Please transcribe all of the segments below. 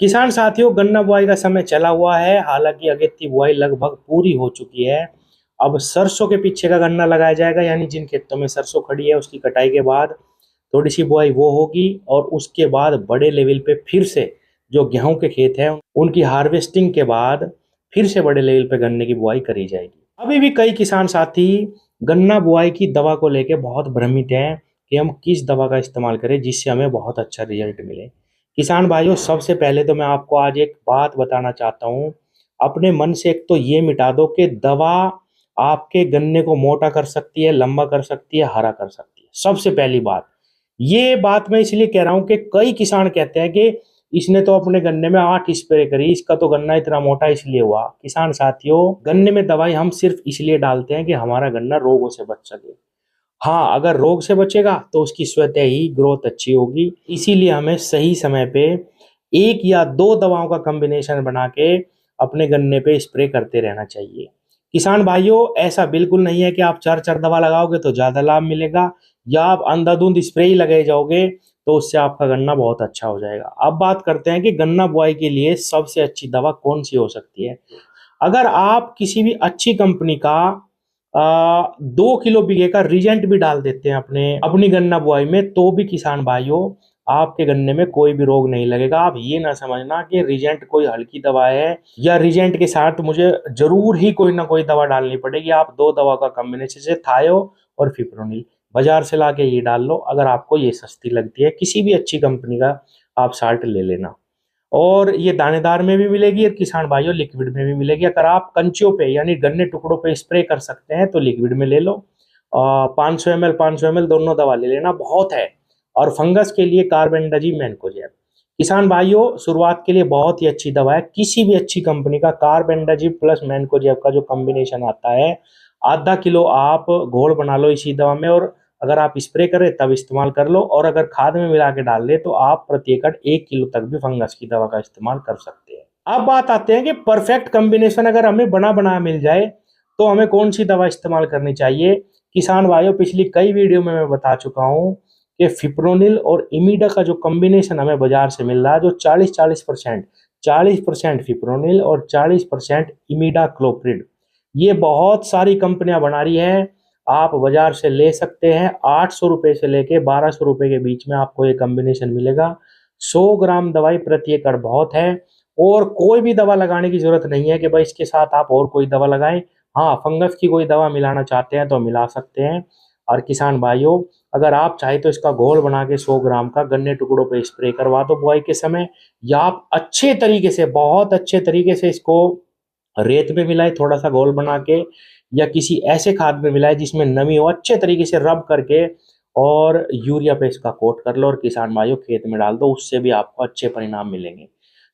किसान साथियों, गन्ना बुआई का समय चला हुआ है। हालांकि अगेती बुआई लगभग पूरी हो चुकी है। अब सरसों के पीछे का गन्ना लगाया जाएगा, यानी जिन खेतों में सरसों खड़ी है उसकी कटाई के बाद थोड़ी सी बुआई वो होगी और उसके बाद बड़े लेवल पे फिर से जो गेहूं के खेत हैं उनकी हार्वेस्टिंग के बाद फिर से बड़े लेवल पे गन्ने की बुआई करी जाएगी। अभी भी कई किसान साथी गन्ना बुआई की दवा को लेकर बहुत भ्रमित हैं कि हम किस दवा का इस्तेमाल करें जिससे हमें बहुत अच्छा रिजल्ट मिले। किसान भाइयों, सबसे पहले तो मैं आपको आज एक बात बताना चाहता हूँ। अपने मन से एक तो ये मिटा दो कि दवा आपके गन्ने को मोटा कर सकती है, लंबा कर सकती है, हरा कर सकती है। सबसे पहली बात, ये बात मैं इसलिए कह रहा हूँ कि कई किसान कहते हैं कि इसने तो अपने गन्ने में 8 स्प्रे करी, इसका तो गन्ना इतना मोटा इसलिए हुआ। किसान साथियों, गन्ने में दवाई हम सिर्फ इसलिए डालते हैं कि हमारा गन्ना रोगों से बच सके। हाँ, अगर रोग से बचेगा तो उसकी स्वतः ही ग्रोथ अच्छी होगी। इसीलिए हमें सही समय पे 1 या 2 दवाओं का कॉम्बिनेशन बना के अपने गन्ने पे स्प्रे करते रहना चाहिए। किसान भाइयों, ऐसा बिल्कुल नहीं है कि आप 4-4 दवा लगाओगे तो ज़्यादा लाभ मिलेगा, या आप अंधाधुंध स्प्रे ही लगाए जाओगे तो उससे आपका गन्ना बहुत अच्छा हो जाएगा। अब बात करते हैं कि गन्ना बुआई के लिए सबसे अच्छी दवा कौन-सी हो सकती है। अगर आप किसी भी अच्छी कंपनी का 2 किलो बीघे का रीजेंट भी डाल देते हैं अपनी गन्ना बुआई में, तो भी किसान भाइयों आपके गन्ने में कोई भी रोग नहीं लगेगा। आप ये ना समझना कि रीजेंट कोई हल्की दवा है या रीजेंट के साथ मुझे जरूर ही कोई ना कोई दवा डालनी पड़ेगी। आप 2 दवा का कॉम्बिनेशन से थायो और फिप्रोनिल बाजार से लाके ये डाल लो। अगर आपको ये सस्ती लगती है, किसी भी अच्छी कंपनी का आप साल्ट ले लेना। और ये दानेदार में भी मिलेगी और किसान भाइयों लिक्विड में भी मिलेगी। अगर आप कंचियों पे यानी गन्ने टुकड़ों पे स्प्रे कर सकते हैं तो लिक्विड में ले लो। 500 ml दोनों दवा ले लेना, बहुत है। और फंगस के लिए कार्बेंडाजिम मैनकोजेब। किसान भाइयों, शुरुआत के लिए बहुत ही अच्छी दवा है। किसी भी अच्छी कंपनी का कार्बेंडाजिम प्लस मैनकोजेब का जो कॉम्बिनेशन आता है, आधा किलो आप घोल बना लो इसी दवा में, और अगर आप स्प्रे करें तब इस्तेमाल कर लो, और अगर खाद में मिला के डाल दे तो आप प्रति एकड़ 1 किलो तक भी फंगस की दवा का इस्तेमाल कर सकते हैं। अब बात आते हैं कि परफेक्ट कॉम्बिनेशन अगर हमें बना बना मिल जाए तो हमें कौन सी दवा इस्तेमाल करनी चाहिए। किसान भाइयों, पिछली कई वीडियो में मैं बता चुका हूं कि फिप्रोनिल और इमीडा का जो कॉम्बिनेशन हमें बाजार से मिल रहा है, जो 40% फिप्रोनिल और 40% इमीडा क्लोप्रिड, ये बहुत सारी कंपनियां बना रही है। आप बाजार से ले सकते हैं। 800 रुपए से लेके 1200 रुपए के बीच में आपको ये कॉम्बिनेशन मिलेगा। 100 ग्राम दवाई प्रति एकड़ बहुत है, और कोई भी दवा लगाने की जरूरत नहीं है कि भाई इसके साथ आप और कोई दवा लगाएं। हाँ, फंगस की कोई दवा मिलाना चाहते हैं तो मिला सकते हैं। और किसान भाइयों, अगर आप चाहे तो इसका घोल बना के 100 ग्राम का गन्ने टुकड़ों पे स्प्रे करवा दो बुआई के समय, या आप अच्छे तरीके से, बहुत अच्छे तरीके से इसको रेत में मिलाए थोड़ा सा घोल बना के, या किसी ऐसे खाद में मिलाए जिसमें नमी हो, अच्छे तरीके से रब करके और यूरिया पे इसका कोट कर लो और किसान भाइयों खेत में डाल दो। उससे भी आपको अच्छे परिणाम मिलेंगे।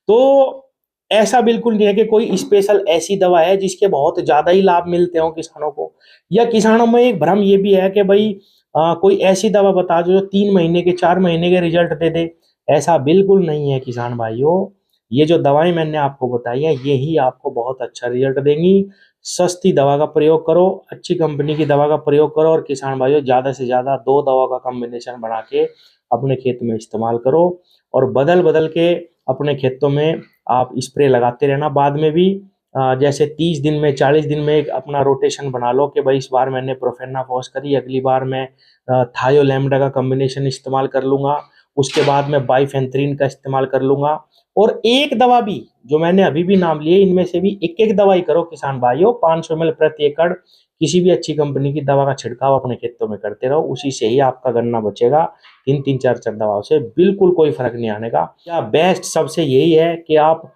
तो ऐसा बिल्कुल नहीं है कि कोई स्पेशल ऐसी दवा है जिसके बहुत ज्यादा ही लाभ मिलते हो किसानों को, या किसानों में एक भ्रम ये भी है कि भाई कोई ऐसी दवा बता दो जो 3 महीने के 4 महीने के रिजल्ट दे दे। ऐसा बिल्कुल नहीं है किसान भाइयों। ये जो दवाएं मैंने आपको बताई है ये ही आपको बहुत अच्छा रिजल्ट देंगी। सस्ती दवा का प्रयोग करो, अच्छी कंपनी की दवा का प्रयोग करो, और किसान भाइयों ज्यादा से ज्यादा 2 दवा का कॉम्बिनेशन बना के अपने खेत में इस्तेमाल करो, और बदल बदल के अपने खेतों में आप स्प्रे लगाते रहना। बाद में भी जैसे 30 दिन में 40 दिन में एक अपना रोटेशन बना लो कि भाई इस बार मैंने प्रोफेनाफॉस करी, अगली बार मैं थायो लैम्ब्डा का कॉम्बिनेशन इस्तेमाल कर लूंगा, उसके बाद मैं बाइफेंथ्रीन का इस्तेमाल कर लूंगा। और एक दवा भी जो मैंने अभी भी नाम लिए, इनमें से भी एक एक दवाई करो किसान भाइयों। 500 ml प्रति एकड़ किसी भी अच्छी कंपनी की दवा का छिड़काव अपने खेतों में करते रहो, उसी से ही आपका गन्ना बचेगा। 3-3 4-4 दवाओं से बिल्कुल कोई फर्क नहीं आने का। या बेस्ट सबसे यही है कि आप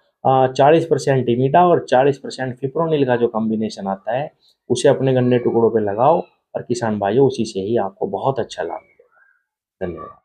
40% इमीडा और 40% फिप्रोनिल का जो कॉम्बिनेशन आता है उसे अपने गन्ने टुकड़ों पे लगाओ, और किसान भाइयों उसी से ही आपको बहुत अच्छा लाभ मिलेगा। धन्यवाद।